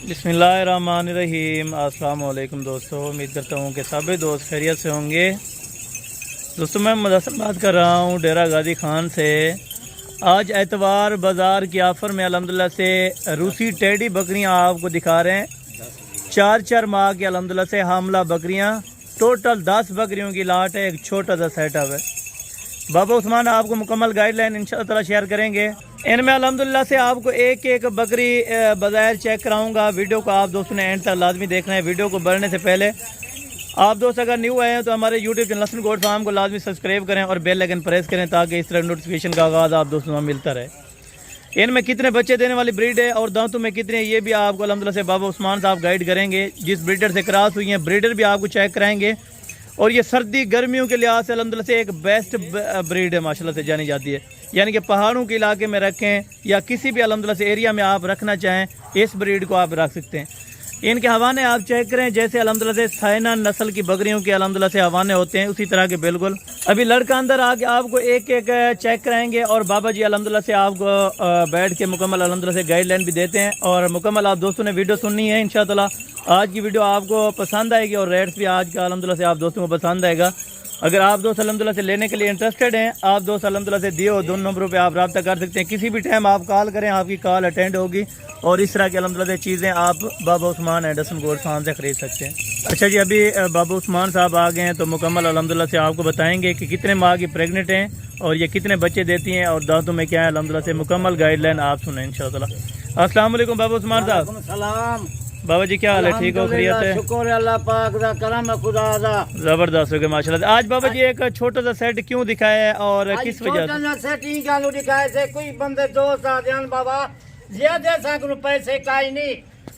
बिस्मिल्लाहिर्रहमानिर्रहीम। अस्सलाम वालेकुम दोस्तों, उम्मीद करता हूँ कि सभी दोस्त खैरियत से होंगे। दोस्तों मैं मुदस्सिर बात कर रहा हूँ डेरा गाजी खान से। आज एतवार बाज़ार की ऑफ़र में अल्हम्दुलिल्लाह से रूसी टेडी बकरियाँ आपको दिखा रहे हैं। 4 माह की अल्हम्दुलिल्लाह से हामला बकरियाँ, टोटल 10 बकरियों की लाट है। एक छोटा सा सेटअप है। बाबा उस्मान आपको मुकम्मल गाइडलाइन इंशाअल्लाह ताला शेयर करेंगे। इनमें अल्हम्दुलिल्लाह से आपको एक एक बकरी बज़ाहिर चेक कराऊंगा। वीडियो को आप दोस्तों ने एंड तक लाजमी देखना है। वीडियो को बढ़ने से पहले आप दोस्त अगर न्यू आए हैं तो हमारे यूट्यूब चैनल लसन गोट फार्म को लाजमी सब्सक्राइब करें और बेल आइकन प्रेस करें ताकि इस तरह नोटिफिकेशन का आगाज़ आप दोस्तों में मिलता रहे। इनमें कितने बच्चे देने वाली ब्रीड है और दांतों में कितने, ये भी आपको अल्हम्दुलिल्लाह से बाबा उस्मान साहब गाइड करेंगे। जिस ब्रीडर से क्रॉस हुई हैं ब्रीडर भी आपको चेक कराएंगे। और ये सर्दी गर्मियों के लिहाज से अल्हम्दुलिल्लाह से एक बेस्ट ब्रीड है, माशाल्लाह से जानी जाती है। यानी कि पहाड़ों के इलाके में रखें या किसी भी अल्हम्दुलिल्लाह से एरिया में आप रखना चाहें, इस ब्रीड को आप रख सकते हैं। इनके हवाने आप चेक करें, जैसे अल्हम्दुलिल्लाह से साइना नस्ल की बकरियों के अल्हम्दुलिल्लाह से हवाने होते हैं उसी तरह के बिल्कुल। अभी लड़का अंदर आके आपको एक एक चेक कराएंगे और बाबा जी अल्हम्दुलिल्लाह से आपको बैठ के मुकम्मल अल्हम्दुलिल्लाह से गाइडलाइन भी देते हैं। और मुकम्मल आप दोस्तों ने वीडियो सुननी है इंशाअल्लाह। आज की वीडियो आपको पसंद आएगी और रेट्स भी आज का अल्हम्दुलिल्लाह से आप दोस्तों को पसंद आएगा। अगर आप दोस्त अल्हम्दुलिल्लाह से लेने के लिए इंटरेस्टेड हैं, आप दोस्त अल्हम्दुलिल्लाह से दिए हो दोनों नंबरों पे आप रब्ता कर सकते हैं। किसी भी टाइम आप कॉल करें, आपकी कॉल अटेंड होगी और इस तरह की अल्हम्दुलिल्लाह से चीज़ें आप बाबा उस्मान एंडरसन गोल्ड फार्म से ख़रीद सकते हैं। अच्छा जी, अभी बाबा उस्मान साहब आ गए हैं तो मुकम्मल अल्हम्दुलिल्लाह से आपको बताएंगे कि कितने माह की प्रेगनेंट हैं और ये कितने बच्चे देती हैं और दांतों में क्या है। अल्हम्दुलिल्लाह से मुकम्मल गाइडलाइन आप सुनें इंशाअल्लाह। अस्सलाम वालेकुम बाबा उस्मान साहब। बाबा जी क्या हाल है, ठीक हो, खैरियत है? शुक्र है अल्लाह पाक दा, करम है खुदा दा। जबरदस्त हो गया माशाल्लाह। आज बाबा जी एक छोटा सा सेट क्यों दिखाया है और किस वजह से? सेटिंग गालू दिखाए से कोई बंदे दोस्त आ जान बाबा ज्यादा साकु पैसे काई नहीं,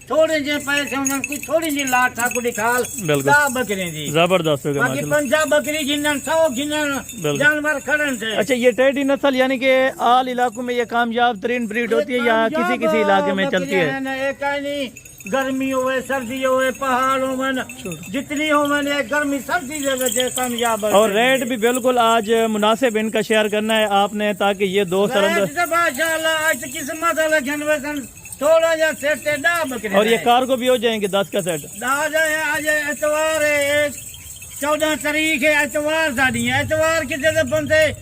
थोड़े जे पैसे उन्हन कोई थोड़ी जी लाट ठाकुर दिखाल दा बकरी जी। जबरदस्त हो गया बाकी माशाल्लाह। पंजाब बकरी जिन्नन 100 गिनन जानवर खड़न थे। अच्छा, ये टेडी नस्ल यानी कि आल इलाकों में ये कामयाब तरीन ब्रीड होती है या किसी किसी इलाके में चलती है? एक नहीं, गर्मी होवे सर्दी होवे पहाड़ होवे जितनी होवे गर्मी सर्दी जगह कामयाब है। और रेट भी बिल्कुल आज मुनासिब इनका शेयर करना है आपने ताकि ये दोस्त माशाल्लाह आज किस्मत है थोड़ा जा सेट है दा बकरी। और ये कार्गो भी हो जाएंगे 10 का सेट। आज एतवार है, 14 तारीख है, एतवार साड़ी है। एतवार के जगह बंदे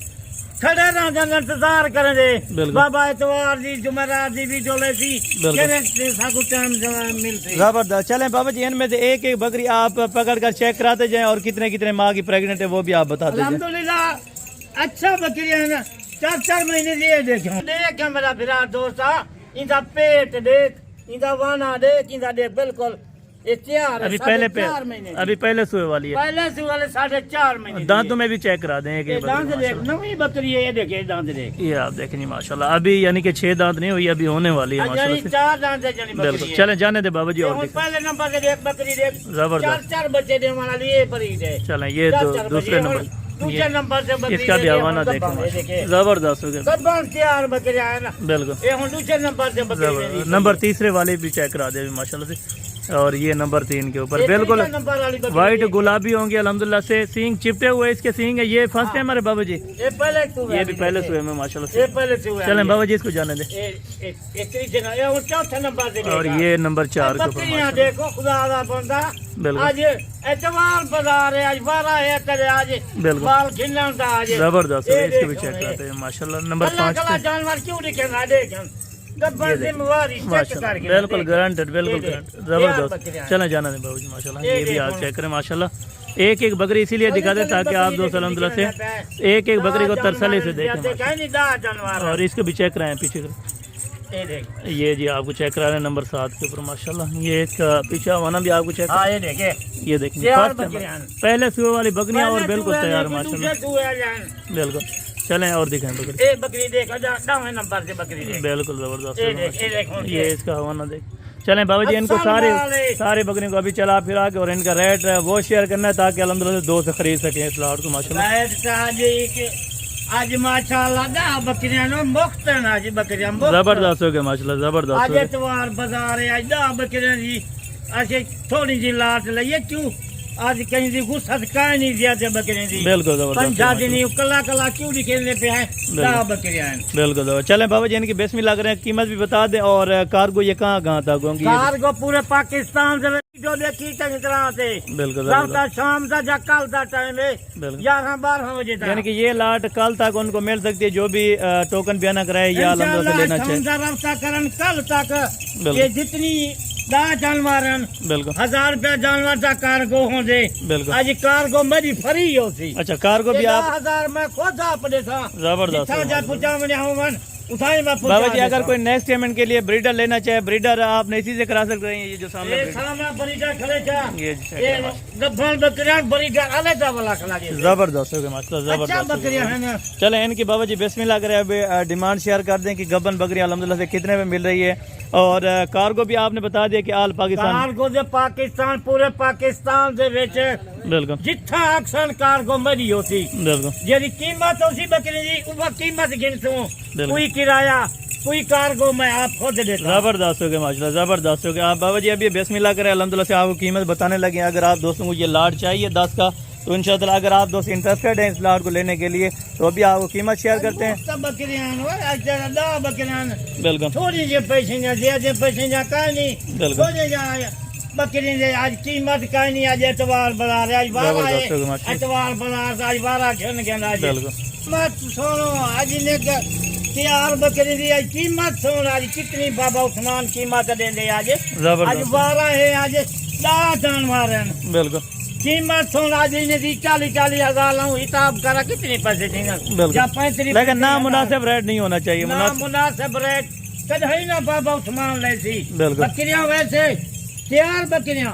खड़े रह इंतजार करें बाबा एतवार जी जुमेरात जी भी डोले थी मिलते। जबरदस्त। चलें बाबा जी, इनमें से एक एक बकरी आप पकड़ कर चेक कराते जाएं और कितने कितने माह की प्रेग्नेंट है वो भी आप बता दीजिए। अल्हम्दुलिल्लाह अच्छा बकरी है ना, 4 महीने लिए देखे मेरा फिरा दोस्त इनका पेट देख, इनका वाना देख, इनका देख बिल्कुल अभी पहले सुए वाली है। पहले सुए वाले 4.5 महीने। दांतों में भी चेक करा दें। दांत देख, नवी बकरी है, ये देखिए दांत देख, ये आप देखें जी माशाल्लाह। अभी यानी कि 6 दांत नहीं हुई, अभी होने वाली है माशाल्लाह। 4 दांत है बिल्कुल। चले जाने दे बाबा जी। और पहले नंबर के देख बकरी देख, जबरदस्त। 4 बच्चे देने वाला लिए बरीद है। चलें ये दूसरे नंबर से इसका भी हवाना देखें, जबरदस्त हो गया। तैयार बकरी है ना, बिल्कुल। ये दूसरे नंबर से बकरी, नंबर तीसरे वाले भी चेक करा दे माशाल्लाह से। और ये नंबर 3 के ऊपर बिल्कुल व्हाइट गुलाबी होंगे अल्हम्दुलिल्लाह से। सींग चिपटे हुए इसके सींग है। ये फर्स्ट टाइम हमारे बाबा जी, ये भी पहले सुए में माशाल्लाह से। चलें बाबा जी इसको जाने दे। चौथे नंबर से और ये नंबर 4 के ऊपर देखो खुदा दा बंदा। आज एतवार बाजार है, आज 12 है तेरे, आज बाल खिलना था आज। जबरदस्त। इसको भी चेक करते हैं माशाल्लाह। नंबर 5 जानवर क्यों दिखेगा देखें बिल्कुल गारंटेड, बिल्कुल जबरदस्त। चलें जाना नहीं बाबू जी माशाल्लाह। ये भी आप चेक करें माशाल्लाह। एक एक बकरी इसीलिए दिखा दे ताकि आप दोस्त अल्हम्दुलिल्लाह से एक एक बकरी को तरसले से देखें। और इसको भी चेक कराएं पीछे। ये जी आपको चेक करा रहे हैं नंबर 7 के ऊपर माशाल्लाह। ये एक पीछे वाना भी आपको चेक। ये देखिए पहले सुबह वाली बकरियां और बिल्कुल तैयार माशाल्लाह। बिल्कुल। चलें और दिखाएं बकरी। बकरी देख, नंबर से बकरी देख, बिल्कुल जबरदस्त। ये इसका हवाना देख। चलें बाबा जी, इनको सारे बकरियों को अभी चला फिरा के और इनका रेट वो शेयर करना है ताकि अल्हम्दुलिल्लाह से 2 से खरीद सकें इस लाट को माशाल्लाह। आज माशाल्लाह बकरियां मुफ्त है आज बकरियां जबरदस्त हो गया माशाल्लाह, जबरदस्त। आज एतवार बाजार है, आज बकरियां जी अच्छे थोड़ी जी लाट लइए क्यों آج کہیں دی غصت کائیں نہیں زیادہ بکریں دی بالکل پنجا زبردست دنی کلا کلا کیوں نکلنے پہ ہیں دا بکریاں ہیں بالکل زبردست چلیں بابا جی ان کی بسم اللہ کریں قیمت بھی بتا دیں اور کارگو یہ کہاں تک ہوں گی کارگو پورے پاکستان سے جو دیکھی تک طرح سے بالکل رابطہ شام دا جا کل دا ٹائم ہے بالکل 11-12 بجے تک یعنی کہ یہ لاٹ کل تک ان کو مل سکتی ہے جو بھی ٹوکن بیانہ کرائے یا الحمدللہ سے لینا چاہے انشاءاللہ رابطہ کرن کل تک بالکل کہ جتنی دا جانورن بالکل 1000 روپے جانور دا کارگو ہوں دے بالکل آج کارگو میری فری ہوتی اچھا کارگو بھی آپ 1000 میں خود آپ دے تھا زبردست جتھا جا پچا میں ہوں اٹھائیں میں پچا بابا جی اگر کوئی نیکسٹ پیمنٹ کے لیے بریڈر لینا چاہے بریڈر آپ نے اسی سے کرا سکتے ہیں یہ جو سامنے یہ breeder- سامنے بریڈر کھڑے تھا یہ جی یہ گبھن بکریاں بریڈر علیحدہ والا کھڑا گیا زبردست ہو گیا ماشاء اللہ اچھا زبردست بکریاں ہیں نا چلیں ان کی بابا جی بسم اللہ کرے ابھی ڈیمانڈ شیئر کر دیں کہ گبن بکری الحمدللہ سے کتنے میں مل رہی ہے اور کارگو بھی آپ نے بتا دیا کہ آل پاکستان کارگو دے پاکستان پورے پاکستان دے وچ بالکل جتھا اکثر کارگو میری ہوتی بالکل جیڑی قیمت اسی بکری دی وہ قیمت گنسوں بالکل۔ کوئی کرایہ کوئی کارگو میں آپ خود دیتا زبردست ہو گیا ماشاء اللہ زبردست ہو گیا آپ بابا جی ابھی بسم اللہ کریں الحمدللہ سے آپ کو قیمت بتانے لگے ہیں اگر آپ دوستوں کو یہ لاٹ چاہیے 10 کا تو انشاءاللہ اگر آپ دوست انٹرسٹڈ ہیں اس لاٹ کو لینے کے لیے تو ابھی آپ کو قیمت شیئر کرتے ہیں سب بکریاں اچھا دا بکریاں بالکل تھوڑی جی پیسے نہ زیادہ پیسے نہ کہیں نہیں بالکل۔ تھوڑے جا بکری دے آج قیمت کہیں نہیں آج اتوار بازار ہے آج بارہ زبردست ہو گیا ہے ماشاء اللہ اتوار بازار سے آج 12 کھن گیا آج بالکل مت سنو آج نے تیار بکری دی آج قیمت سن آج کتنی بابا عثمان قیمت دے دے آج آج زبردست 12 ہے آج 10 جانور ہیں بالکل قیمت سن آج نے دی 40 ہزار لاؤں حساب کرا کتنے پیسے دیں گے بالکل یا 35 لیکن نا مناسب ریٹ نہیں ہونا چاہیے مناسب مناسب ریٹ کدھائی نہ بابا عثمان لے سی بالکل۔ بکریاں ویسے تیار بکریاں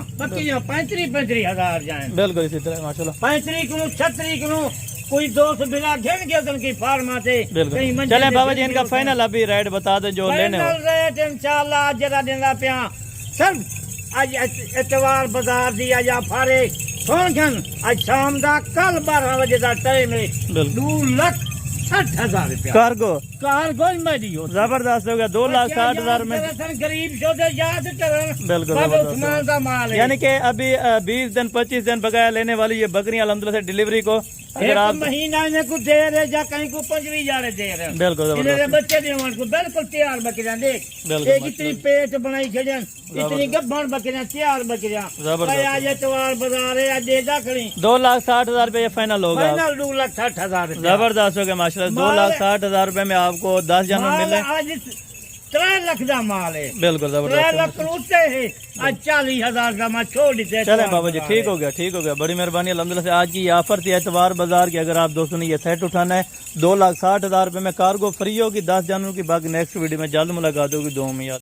35 ہزار جائیں بالکل اسی طرح ماشاء اللہ 35 کلو 36 کلو کوئی دوست بلا گھن گیا ان کی فارم آتے بالکل چلیں بابا جی ان کا فائنل ابھی ریٹ بتا دیں جو لینے ہو فائنل ریٹ انشاءاللہ آج جرا دینا پیا صرف آج اتوار بازار دی آج فارے سون کھن آج شام دا کل 12 بجے دا ٹائم ہے بالکل 2,60,000 روپیہ کارگو کارگو میری ہو زبردست ہو گیا 2,60,000 میں غریب شو دے یاد کرن بالکل بابا زبردست عثمان دا مال ہے یعنی کہ ابھی 20 دن 25 دن بقایا لینے والی یہ بکریاں الحمدللہ سے ڈلیوری کو اگر ایک آپ مہینہ نے کو دیر ہے یا کہیں کو 25 جاڑے دیر ہے بالکل انہیں زبردست بچے دے ان کو بالکل تیار بکریاں دیکھ بالکل ایک اتنی پیٹ بنائی کھڑیاں اتنی گبھن بکریاں تیار بکریاں زبردست آج اتوار بازار ہے آج دے دا کھڑی 2,60,000 روپے یہ فائنل ہوگا فائنل 2,60,000 روپیہ زبردست ہو گیا ماشاء اللہ 2,60,000 روپے میں آپ کو 10 جانور مال ملے آج 3 لاکھ دا مال ہے بالکل 3 زبردست لاکھ روتے ہیں آج 40,000 کا میں چھوڑ دیتے چلیں بابا جی ٹھیک ہو گیا بڑی مہربانی الحمدللہ سے آج کی یہ آفر تھی اعتبار بازار کی اگر آپ دوستوں نے یہ سیٹ اٹھانا ہے 2,60,000 روپے میں کارگو فری ہوگی 10 جانوروں کی باقی نیکسٹ ویڈیو میں جلد ملاقات ہوگی 2 میں